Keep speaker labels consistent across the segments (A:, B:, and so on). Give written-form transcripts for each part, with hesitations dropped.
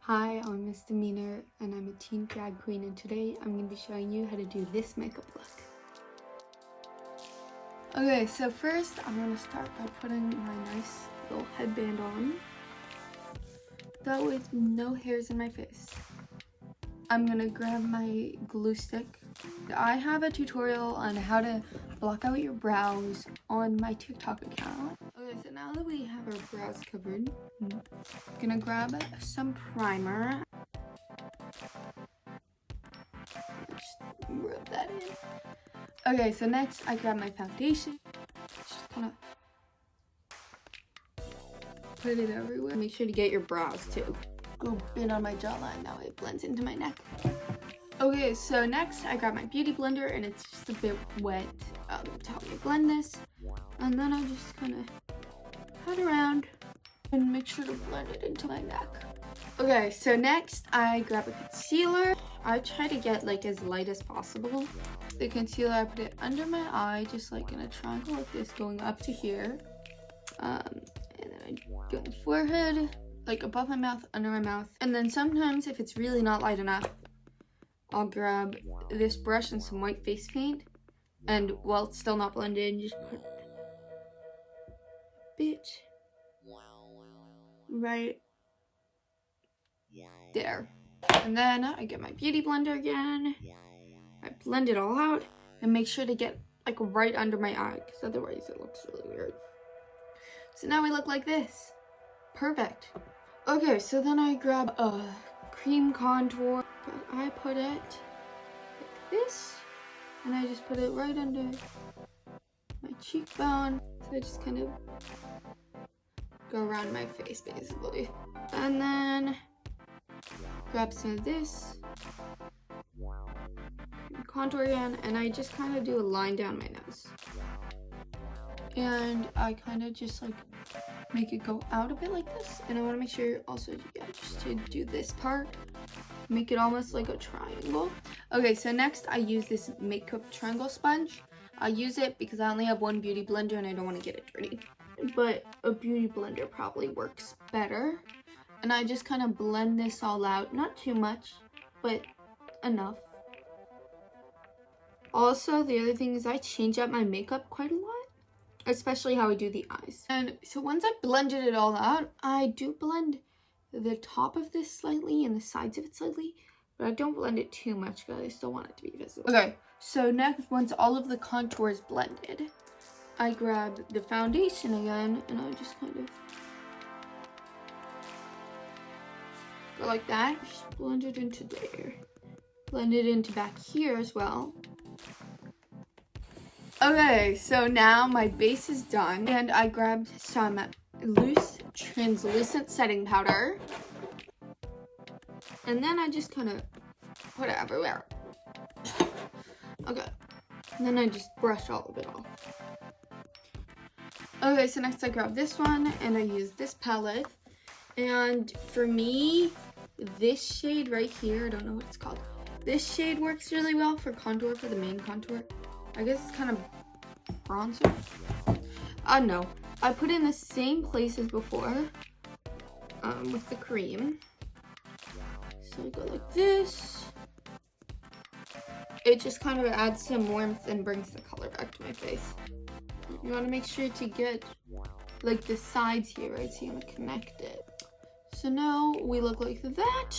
A: Hi, I'm Mysta Meanor and I'm a teen drag queen, and today I'm going to be showing you how to do this makeup look. Okay, so first I'm going to start by putting my nice little headband on. That way it's no hairs in my face. I'm going to grab my glue stick. I have a tutorial on how to block out your brows on my TikTok account. Okay, so now that we have our brows covered, I'm gonna grab some primer. Just rub that in. Okay, so next I grab my foundation. Just kind of put it everywhere. Make sure to get your brows too. Go a bit on my jawline, that way it blends into my neck. Okay, so next I grab my beauty blender and it's just a bit wet to help me blend this. And then I just kind of pat around and make sure to blend it into my neck. Okay, so next I grab a concealer. I try to get like as light as possible. The concealer, I put it under my eye, just like in a triangle like this, going up to here. And then I go on the forehead, like above my mouth, under my mouth. And then sometimes if it's really not light enough, I'll grab this brush and some white face paint. And while it's still not blended, just put a bit right there. And then I get my beauty blender again. I blend it all out and make sure to get like right under my eye, because otherwise it looks really weird. So now we look like this. Perfect. Okay, so then I grab a cream contour, but I put it like this, and I just put it right under my cheekbone. So I just kind of go around my face basically. And then grab some of this contour again, and I just kind of do a line down my nose. And I kind of just like make it go out a bit like this. And I want to make sure also, just to do this part, make it almost like a triangle. Okay, so next I use this makeup triangle sponge. I use it because I only have one beauty blender and I don't want to get it dirty. But a beauty blender probably works better. And I just kind of blend this all out. Not too much, but enough. Also, the other thing is I change up my makeup quite a lot, especially how I do the eyes. And so once I've blended it all out, I do blend the top of this slightly and the sides of it slightly, but I don't blend it too much because I still want it to be visible. Okay, so next, once all of the contour is blended, I grab the foundation again and I just kind of go like that. Just blend it into there. Blend it into back here as well. Okay, so now my base is done and I grabbed some loose translucent setting powder. And then I just kind of put it everywhere. Okay, and then I just brush all of it off. Okay, so next I grab this one and I use this palette. And for me, this shade right here, I don't know what it's called. This shade works really well for contour, for the main contour. I guess it's kind of bronzer. No, I put it in the same place as before with the cream. So I go like this. It just kind of adds some warmth and brings the color back to my face. You want to make sure to get like the sides here, right? So you want to connect it. So now we look like that.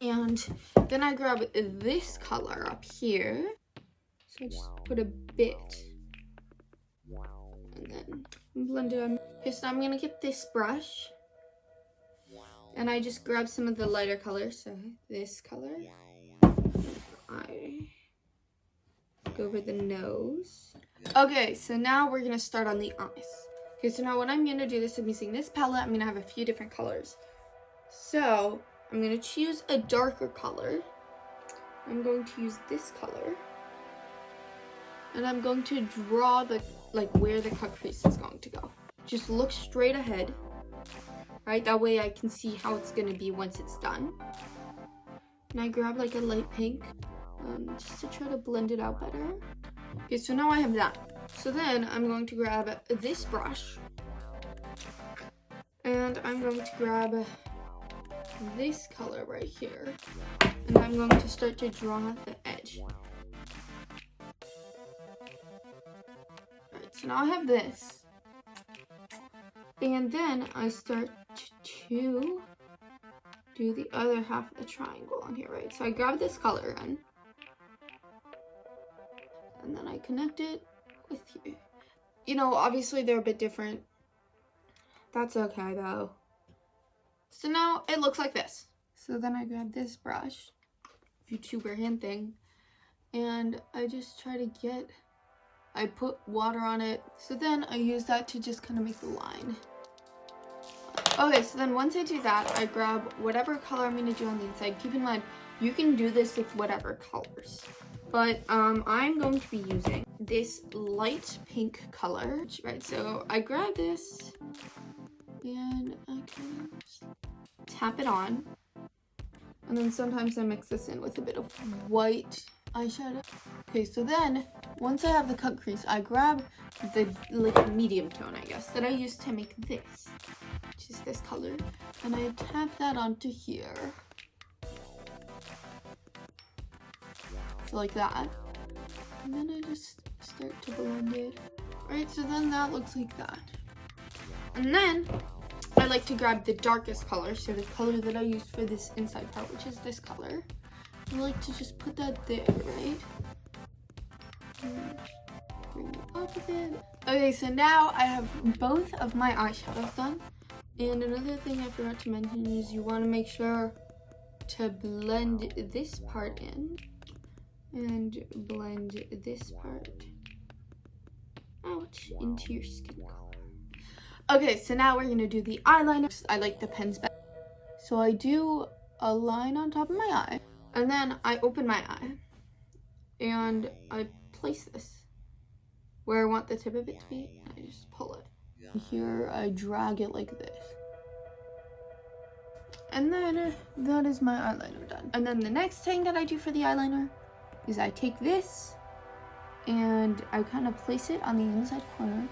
A: And then I grab this color up here. So I just put a bit. And then blend it on. Okay, so I'm going to get this brush. And I just grab some of the lighter colors. So this color. I go over the nose. Okay, so now we're going to start on the eyes. Okay, so now what I'm going to do is I'm using this palette. I'm going to have a few different colors. So I'm going to choose a darker color. I'm going to use this color. And I'm going to draw the, like, where the cut crease is going to go. Just look straight ahead, right? That way I can see how it's going to be once it's done. And I grab like a light pink, just to try to blend it out better. Okay, so now I have that. So then I'm going to grab this brush. And I'm going to grab this color right here, and I'm going to start to draw the edge. Alright, so now I have this, and then I start to do the other half of the triangle on here, right? So I grab this color again, and then I connect it with here. You know, obviously they're a bit different. That's okay though. So now it looks like this. So then I grab this brush, YouTuber hand thing, and I just try to I put water on it. So then I use that to just kind of make the line. Okay, so then once I do that, I grab whatever color I'm going to do on the inside. Keep in mind, you can do this with whatever colors. But I'm going to be using this light pink color. Right, so I grab this and I kind of tap it on. And then sometimes I mix this in with a bit of white eyeshadow. Okay, so then once I have the cut crease, I grab the medium tone, I guess, that I used to make this, which is this color, and I tap that onto here. So like that. And then I just start to blend it. Right, so then that looks like that. And then I like to grab the darkest color, so the color that I used for this inside part, which is this color. I like to just put that there, right? And bring it up a bit. Okay, so now I have both of my eyeshadows done. And another thing I forgot to mention is you want to make sure to blend this part in. And blend this part out into your skin color. Okay, so now we're going to do the eyeliner. I like the pens better. So I do a line on top of my eye. And then I open my eye. And I place this where I want the tip of it to be. And I just pull it. Here I drag it like this. And then that is my eyeliner done. And then the next thing that I do for the eyeliner is I take this and I kind of place it on the inside corner.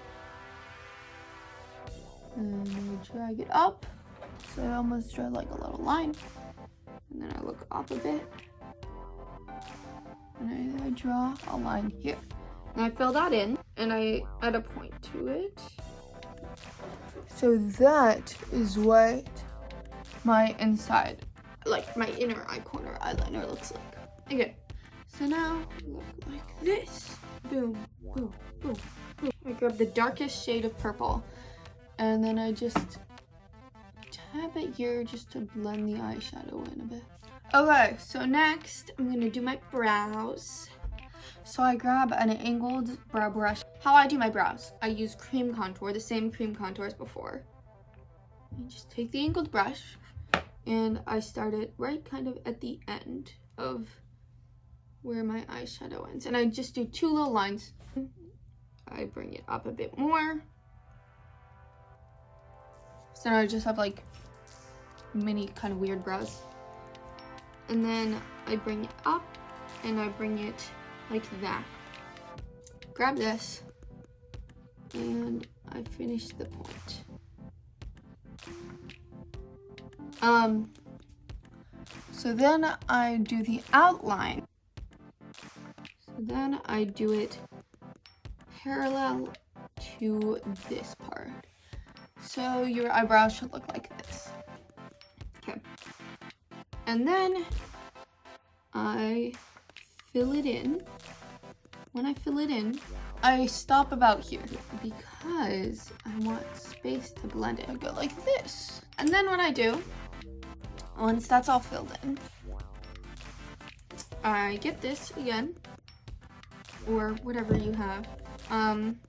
A: And I drag it up. So I almost draw like a little line. And then I look up a bit. And I draw a line here. And I fill that in and I add a point to it. So that is what my inside, like my inner eye corner eyeliner looks like. Okay, so now look like this. Boom, boom, boom, boom. I grab the darkest shade of purple and then I just tap it here just to blend the eyeshadow in a bit. Okay, so next I'm gonna do my brows. So I grab an angled brow brush. How I do my brows, I use cream contour, the same cream contour as before. I just take the angled brush and I start it right kind of at the end of where my eyeshadow ends. And I just do two little lines. I bring it up a bit more. So now I just have like mini kind of weird brows. And then I bring it up and I bring it like that. Grab this and I finish the point. So then I do the outline. So then I do it parallel to this part. So your eyebrows should look like this. Okay. And then I fill it in. When I fill it in, I stop about here because I want space to blend it. I go like this. And then what I do, once that's all filled in, I get this again, or whatever you have, and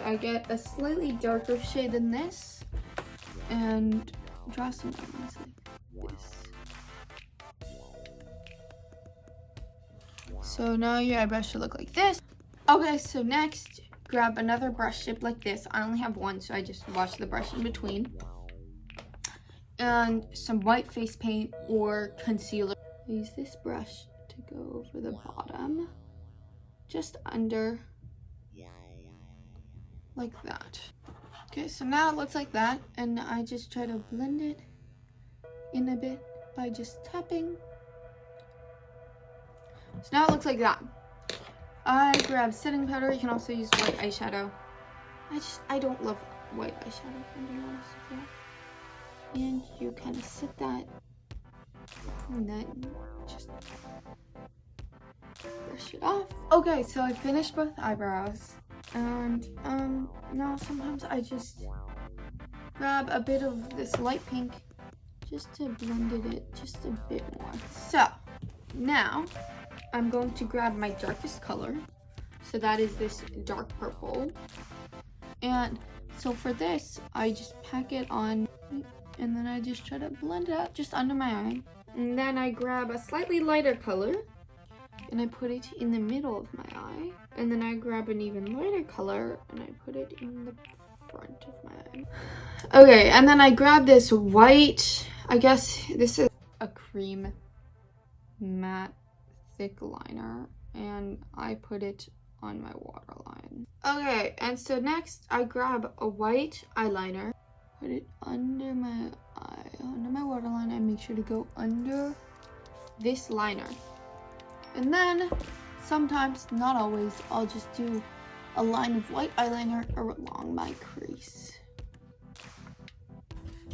A: I get a slightly darker shade than this, and draw some lines like this. So now your eyebrows should look like this. Okay, so next, grab another brush tip like this. I only have one, so I just wash the brush in between. And some white face paint or concealer. I use this brush to go over the bottom, just under, like that. Okay, so now it looks like that, and I just try to blend it in a bit by just tapping. So now it looks like that. I grab setting powder. You can also use white eyeshadow. I don't love white eyeshadow, if I'm being honest with you. And you kind of set that, and then just brush it off. Okay, so I finished both eyebrows, and now sometimes I just grab a bit of this light pink just to blend it just a bit more. So now I'm going to grab my darkest color. So that is this dark purple. And so for this, I just pack it on, and then I just try to blend it out just under my eye. And then I grab a slightly lighter color, and I put it in the middle of my eye. And then I grab an even lighter color, and I put it in the front of my eye. Okay, and then I grab this white, I guess this is a cream matte thick liner, and I put it on my waterline. Okay, and so next I grab a white eyeliner, put it under my eye, under my waterline, and make sure to go under this liner. And then sometimes, not always, I'll just do a line of white eyeliner along my crease.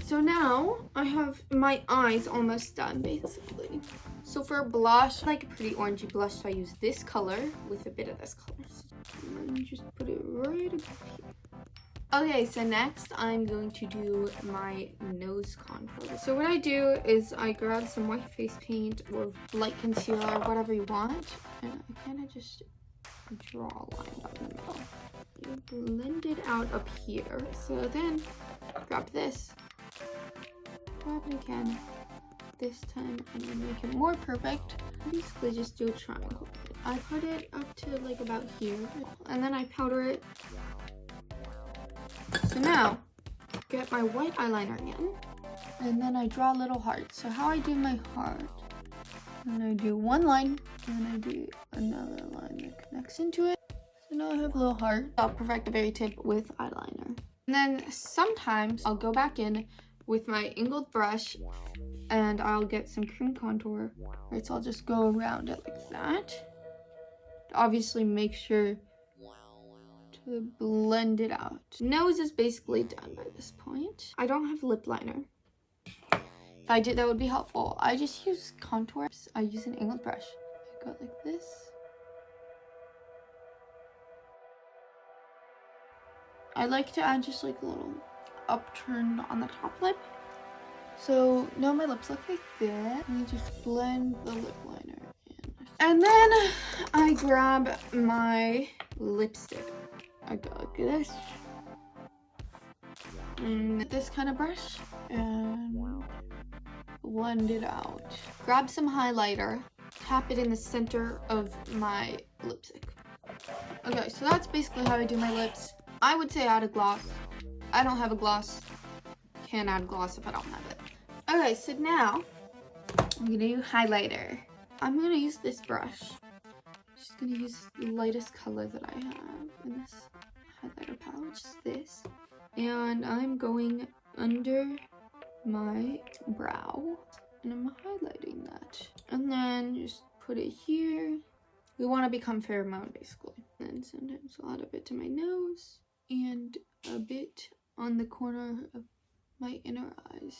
A: So now I have my eyes almost done, basically. So for blush, I like a pretty orangey blush, so I use this color with a bit of this color. And then just put it right up here. Okay, so next I'm going to do my nose contour. So what I do is I grab some white face paint or light concealer, whatever you want, and I kind of just draw a line up in the middle. You blend it out up here. So then grab this, grab it again, this time, and then make it more perfect. Basically just do a triangle. I put it up to like about here, and then I powder it. So now, get my white eyeliner again, and then I draw a little heart. So how I do my heart, and I do one line, and I do another line that connects into it. So now I have a little heart. I'll perfect the very tip with eyeliner. And then sometimes I'll go back in with my angled brush, and I'll get some cream contour. Right, so I'll just go around it like that. Obviously make sure to blend it out. Nose is basically done by this point. I don't have lip liner. If I did, that would be helpful. I just use contours. I use an angled brush. I go like this. I like to add just like a little upturn on the top lip. So now my lips look like this. And I just blend the lip liner in. And then I grab my lipstick. I go like this. And this kind of brush. And blend it out. Grab some highlighter. Tap it in the center of my lipstick. Okay, so that's basically how I do my lips. I would say add a gloss. I don't have a gloss. Can't add gloss if I don't have it. Okay, so now I'm gonna do highlighter. I'm gonna use this brush. Just gonna use the lightest color that I have in this highlighter palette, which is this. And I'm going under my brow, and I'm highlighting that. And then just put it here. We want to become pheromone, basically. And sometimes I'll add a bit to my nose and a bit on the corner of my inner eyes.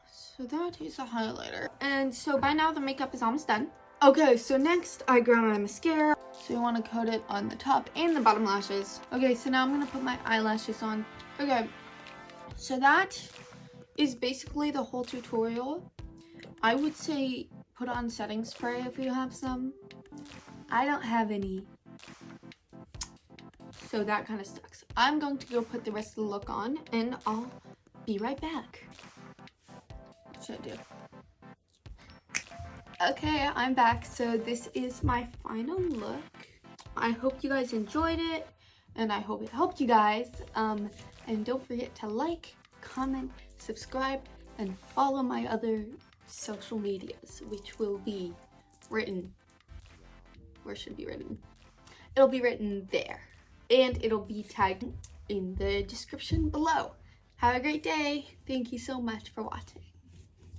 A: So that is a highlighter. And so by now the makeup is almost done. Okay, so next I grab my mascara. So you want to coat it on the top and the bottom lashes. Okay, so now I'm going to put my eyelashes on. Okay, so that is basically the whole tutorial. I would say put on setting spray if you have some. I don't have any, so that kind of sucks. I'm going to go put the rest of the look on, and I'll be right back. What should I do? Okay, I'm back. So this is my final look. I hope you guys enjoyed it, and I hope it helped you guys. And don't forget to like, comment, subscribe, and follow my other social medias, which will be written. Where should it be written? It'll be written there. And it'll be tagged in the description below. Have a great day. Thank you so much for watching.